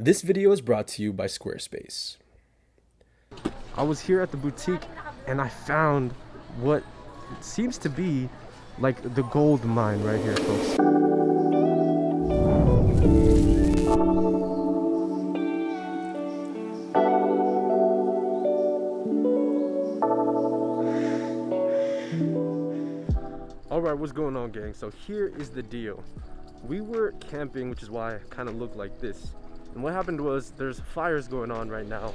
This video is brought to you by Squarespace. I was here at the boutique and I found what seems to be like the gold mine right here, folks. Alright, what's going on, gang? So here is the deal. We were camping, which is why I kind of look like this. And what happened was there's fires going on right now.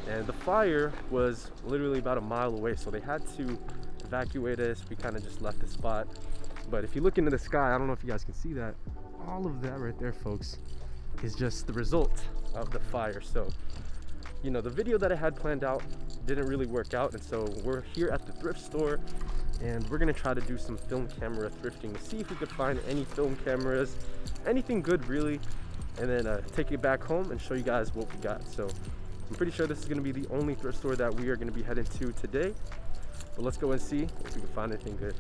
And the fire was literally about a mile away, so they had to evacuate us. We kind of just left the spot. But if you look into the sky, I don't know if you guys can see that. All of that right there, folks, is just the result of the fire. So, you know, the video that I had planned out didn't really work out. And so we're here at the thrift store and we're gonna try to do some film camera thrifting to see if we could find any film cameras, anything good really, and then take it back home and show you guys what we got. So I'm pretty sure this is gonna be the only thrift store that we are gonna be heading to today. But let's go and see if we can find anything good.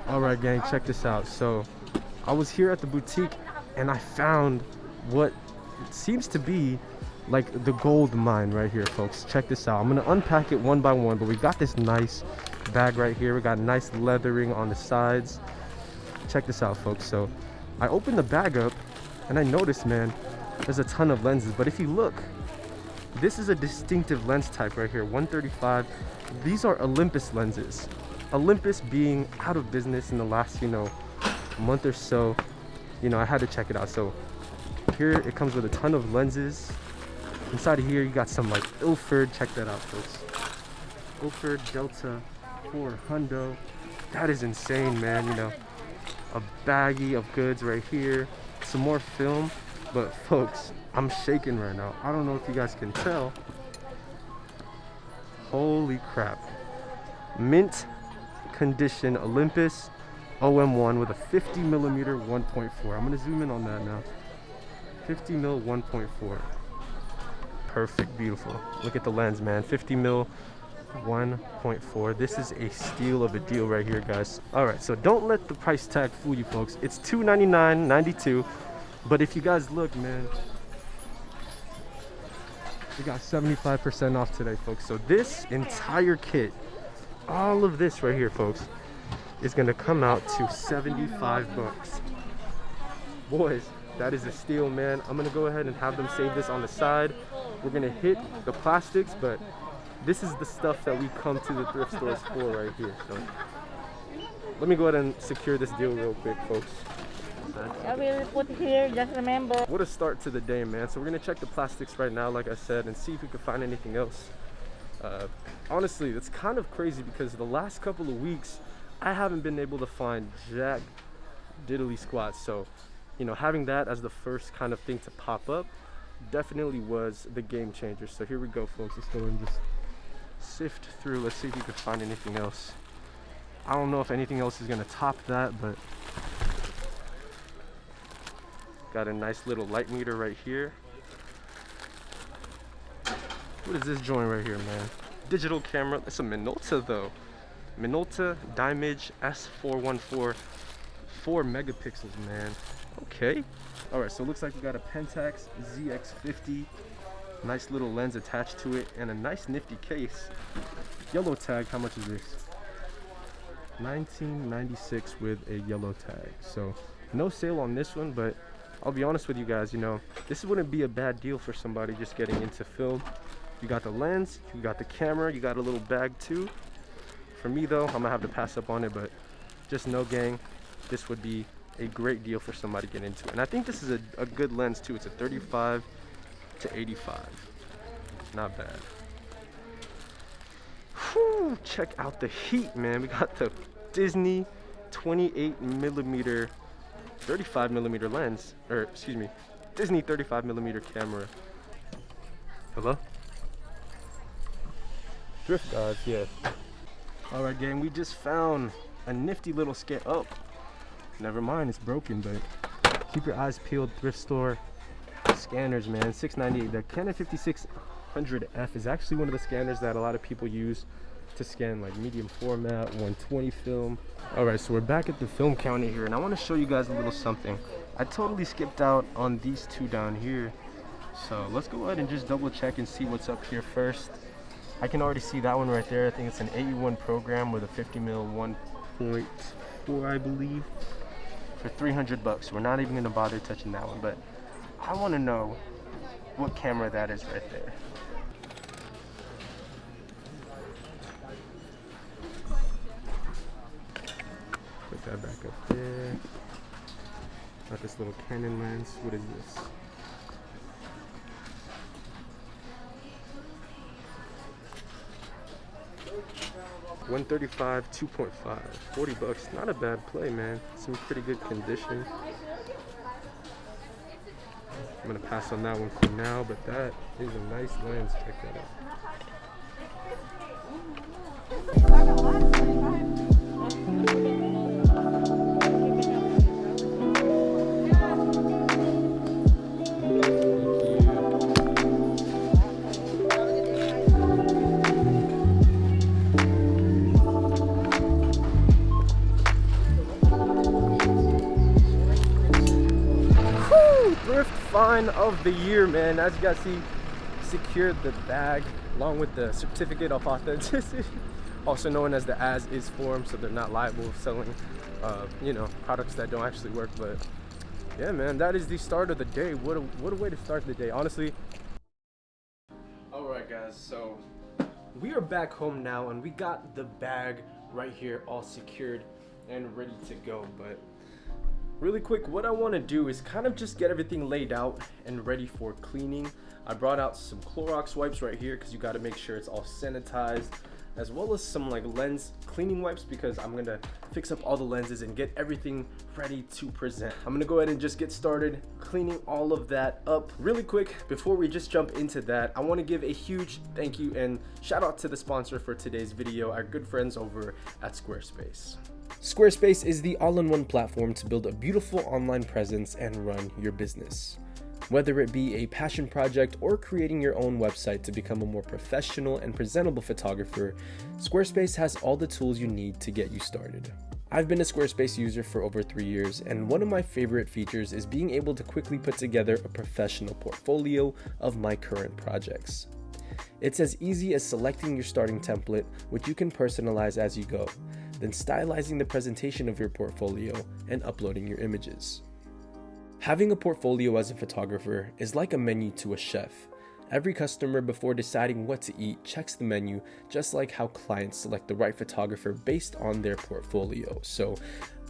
All right, gang, check this out. So I was here at the boutique and I found what seems to be like the gold mine right here, folks. Check this out. I'm gonna unpack it one by one, but we got this nice bag right here. We got nice leathering on the sides. Check this out, folks. So I opened the bag up and I noticed, man, there's a ton of lenses. But if you look, this is a distinctive lens type right here, 135. These are Olympus lenses. Olympus being out of business in the last, month or so. I had to check it out. So here it comes with a ton of lenses. Inside of here you got some like Ilford. Check that out, folks. Ilford Delta 4 Hundo. That is insane, man. A baggie of goods right here. Some more film. But folks, I'm shaking right now. I don't know if you guys can tell. Holy crap. Mint condition Olympus OM1 with a 50mm 1.4. I'm gonna zoom in on that now. 50mm 1.4. Perfect, beautiful. Look at the lens, man. 50mm 1.4. This is a steal of a deal right here, guys. All right, so don't let the price tag fool you, folks. It's $299.92, but if you guys look, man, we got 75% off today, folks. So this entire kit, all of this right here, folks, is gonna come out to 75 bucks. Boys, that is a steal, man. I'm gonna go ahead and have them save this on the side. We're gonna hit the plastics, but this is the stuff that we come to the thrift stores for right here. So let me go ahead and secure this deal real quick, folks. I will put here, just remember. What a start to the day, man. So we're gonna check the plastics right now, like I said, and see if we can find anything else. Honestly, it's kind of crazy because the last couple of weeks I haven't been able to find jack diddly squat. So having that as the first kind of thing to pop up definitely was the game changer. So here we go, folks. Let's go and just sift through. Let's see if we can find anything else. I don't know if anything else is gonna top that, but got a nice little light meter right here. What is this joint right here, man? Digital camera. It's a Minolta though. Minolta Dimage S414, 4 megapixels, man. Okay. All right, so it looks like we got a Pentax ZX50. Nice little lens attached to it and a nice nifty case. Yellow tag, how much is this? $19.96 with a yellow tag. So no sale on this one, but I'll be honest with you guys, this wouldn't be a bad deal for somebody just getting into film. You got the lens, you got the camera, you got a little bag too. For me though, I'm gonna have to pass up on it, but just know, gang, this would be a great deal for somebody to get into. And I think this is a good lens too. It's a 35 to 85. Not bad. Whew, check out the heat, man. We got the Disney 28mm 35mm lens, or excuse me, Disney 35mm camera. Hello? Thrift guys, yeah. All right, gang, we just found a nifty little scale. Oh, never mind, it's broken, but keep your eyes peeled. Thrift store scanners, man. $6.98. The Canon 5600F is actually one of the scanners that a lot of people use to scan like medium format, 120 film. All right, so we're back at the film counter here, and I want to show you guys a little something. I totally skipped out on these two down here, so let's go ahead and just double check and see what's up here first. I can already see that one right there. I think it's an AU1 program with a 50mm 1.4, I believe, for $300. We're not even gonna bother touching that one, but I want to know what camera that is right there. Put that back up there. Got this little Canon lens. What is this? $135, 2.5, $40. Not a bad play, man. It's in pretty good condition. I'm gonna pass on that one for now, but that is a nice lens. Check that out. Thrift find of the year, man. As you guys see, secured the bag along with the certificate of authenticity, also known as the as is form, so they're not liable for selling you know, products that don't actually work. But yeah, man, that is the start of the day. What a way to start the day, honestly. All right, guys, so we are back home now, and we got the bag right here all secured and ready to go. But really quick, what I want to do is kind of just get everything laid out and ready for cleaning. I brought out some Clorox wipes right here because you got to make sure it's all sanitized, as well as some like lens cleaning wipes because I'm gonna fix up all the lenses and get everything ready to present. I'm gonna go ahead and just get started cleaning all of that up. Really quick, before we just jump into that, I want to give a huge thank you and shout out to the sponsor for today's video, our good friends over at Squarespace. Squarespace is the all-in-one platform to build a beautiful online presence and run your business. Whether it be a passion project or creating your own website to become a more professional and presentable photographer, Squarespace has all the tools you need to get you started. I've been a Squarespace user for over 3 years, and one of my favorite features is being able to quickly put together a professional portfolio of my current projects. It's as easy as selecting your starting template, which you can personalize as you go, then stylizing the presentation of your portfolio and uploading your images. Having a portfolio as a photographer is like a menu to a chef. Every customer, before deciding what to eat, checks the menu, just like how clients select the right photographer based on their portfolio. So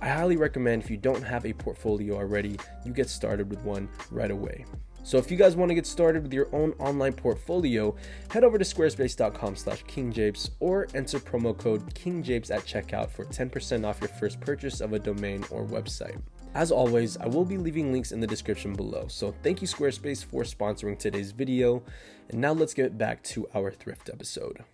I highly recommend, if you don't have a portfolio already, you get started with one right away. So if you guys want to get started with your own online portfolio, head over to squarespace.com/kingjapes or enter promo code kingjapes at checkout for 10% off your first purchase of a domain or website. As always, I will be leaving links in the description below. So thank you, Squarespace, for sponsoring today's video. And now let's get back to our thrift episode.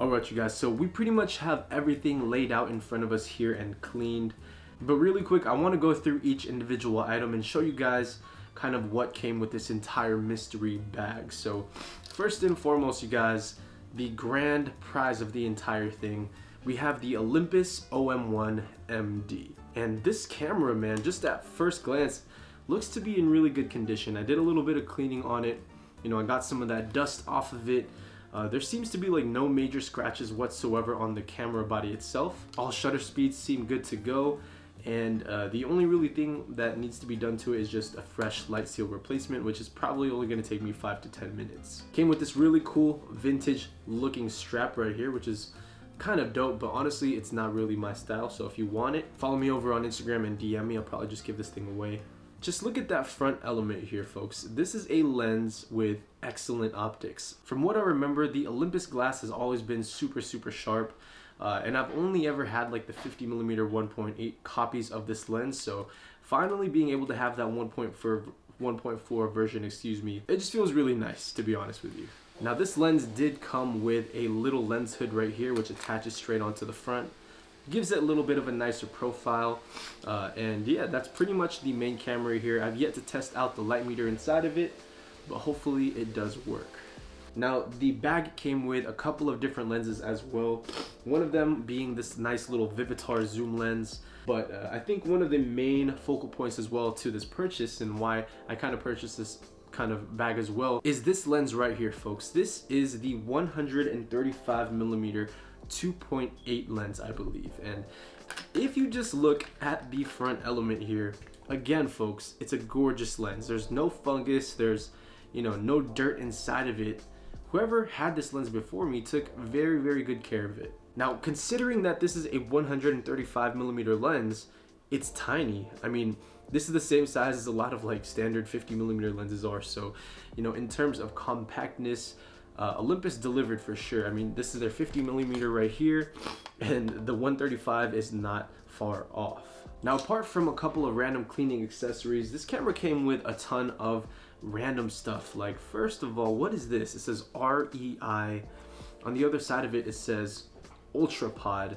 Alright, you guys, so we pretty much have everything laid out in front of us here and cleaned. But really quick, I want to go through each individual item and show you guys kind of what came with this entire mystery bag. So first and foremost, you guys, the grand prize of the entire thing, we have the Olympus OM1 MD. And this camera, man, just at first glance, looks to be in really good condition. I did a little bit of cleaning on it. You know, I got some of that dust off of it. There seems to be like no major scratches whatsoever on the camera body itself. All shutter speeds seem good to go, and the only really thing that needs to be done to it is just a fresh light seal replacement, which is probably only going to take me 5 to 10 minutes. Came with this really cool vintage looking strap right here, which is kind of dope, but honestly it's not really my style. So if you want it, follow me over on Instagram and DM me. I'll probably just give this thing away. Just look at that front element here, folks. This is a lens with excellent optics. From what I remember, the Olympus glass has always been super sharp, and I've only ever had like the 50mm 1.8 copies of this lens, so finally being able to have that 1.4 version, excuse me, it just feels really nice, to be honest with you. Now this lens did come with a little lens hood right here, which attaches straight onto the front. Gives it a little bit of a nicer profile, and yeah, that's pretty much the main camera here. I've yet to test out the light meter inside of it, but hopefully it does work. Now the bag came with a couple of different lenses as well, one of them being this nice little Vivitar zoom lens, but I think one of the main focal points as well to this purchase, and why I kind of purchased this kind of bag as well, is this lens right here, folks. This is the 135mm 2.8 lens, I believe. And if you just look at the front element here, again folks, it's a gorgeous lens. There's no fungus, there's no dirt inside of it. Whoever had this lens before me took very good care of it. Now considering that this is a 135mm lens, it's tiny. I mean, this is the same size as a lot of like standard 50mm lenses are, so in terms of compactness, Olympus delivered for sure. I mean, this is their 50mm right here, and the 135 is not far off. Now, apart from a couple of random cleaning accessories, this camera came with a ton of random stuff. Like, first of all, what is this? It says REI. On the other side of it, it says Ultrapod.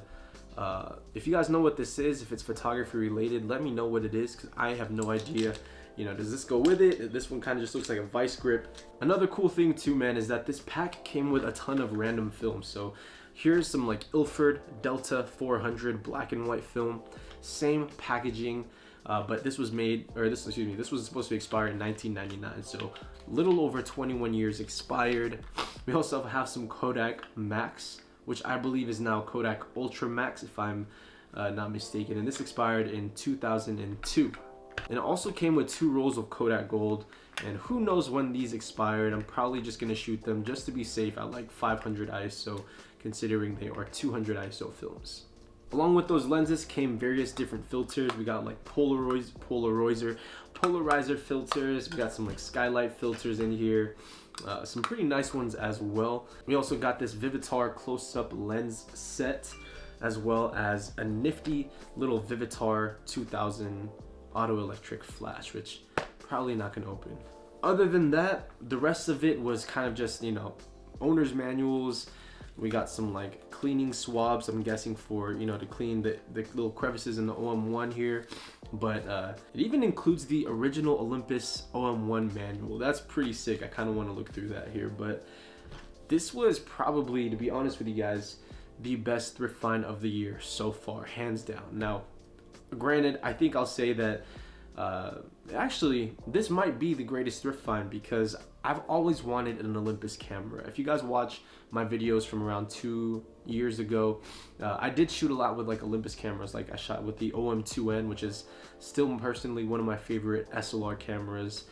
If you guys know what this is, if it's photography related, let me know what it is, because I have no idea. Does this go with it? This one kind of just looks like a vice grip. Another cool thing too, man, is that this pack came with a ton of random film. So here's some like Ilford Delta 400 black and white film, same packaging, but this was this was supposed to expire in 1999, so little over 21 years expired. We also have some Kodak Max, which I believe is now Kodak Ultra Max, if I'm not mistaken, and this expired in 2002. And it also came with 2 rolls of Kodak Gold, and who knows when these expired. I'm probably just going to shoot them just to be safe at like 500 ISO, considering they are 200 ISO films. Along with those lenses came various different filters. We got like polarizer filters. We got some like skylight filters in here. Some pretty nice ones as well. We also got this Vivitar close-up lens set, as well as a nifty little Vivitar 2000 auto electric flash, which probably not gonna open. Other than that, the rest of it was kind of just owner's manuals. We got some like cleaning swabs, I'm guessing for to clean the little crevices in the OM1 here, but it even includes the original Olympus OM1 manual. That's pretty sick. I kind of want to look through that here, but this was probably, to be honest with you guys, the best thrift find of the year so far, hands down. Now granted, I think I'll say that actually this might be the greatest thrift find, because I've always wanted an Olympus camera. If you guys watch my videos from around 2 years ago, I did shoot a lot with like Olympus cameras. Like I shot with the OM2N, which is still personally one of my favorite SLR cameras.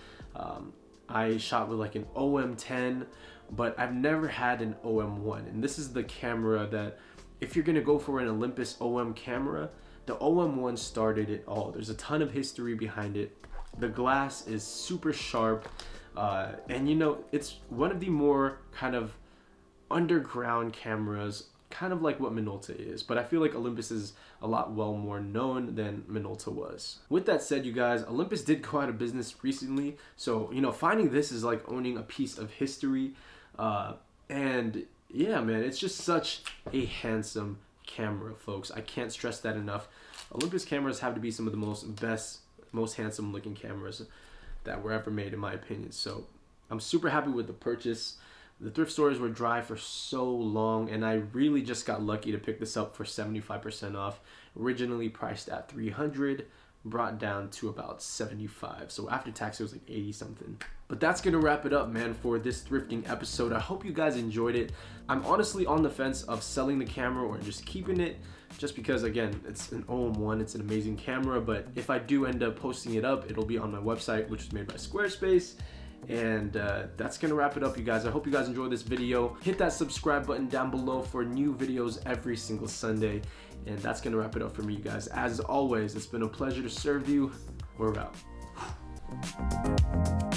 I shot with like an OM10, but I've never had an OM1, and this is the camera that, if you're gonna go for an Olympus OM camera, the OM1 started it all. There's a ton of history behind it. The glass is super sharp, and it's one of the more kind of underground cameras, kind of like what Minolta is, but I feel like Olympus is a lot more known than Minolta was. With that said, you guys, Olympus did go out of business recently, so finding this is like owning a piece of history, and yeah, man, it's just such a handsome camera, folks. I can't stress that enough. Olympus cameras have to be some of the most handsome looking cameras that were ever made, in my opinion. So I'm super happy with the purchase. The thrift stores were dry for so long, and I really just got lucky to pick this up for 75% off. Originally priced at $300, brought down to about 75. So after tax, it was like 80 something. But that's gonna wrap it up, man, for this thrifting episode. I hope you guys enjoyed it. I'm honestly on the fence of selling the camera or just keeping it, just because, again, it's an OM1, it's an amazing camera, but if I do end up posting it up, it'll be on my website, which was made by Squarespace. And that's gonna wrap it up, you guys. I hope you guys enjoyed this video. Hit that subscribe button down below for new videos every single Sunday. And that's gonna wrap it up for me, you guys. As always, it's been a pleasure to serve you. We're out. bye.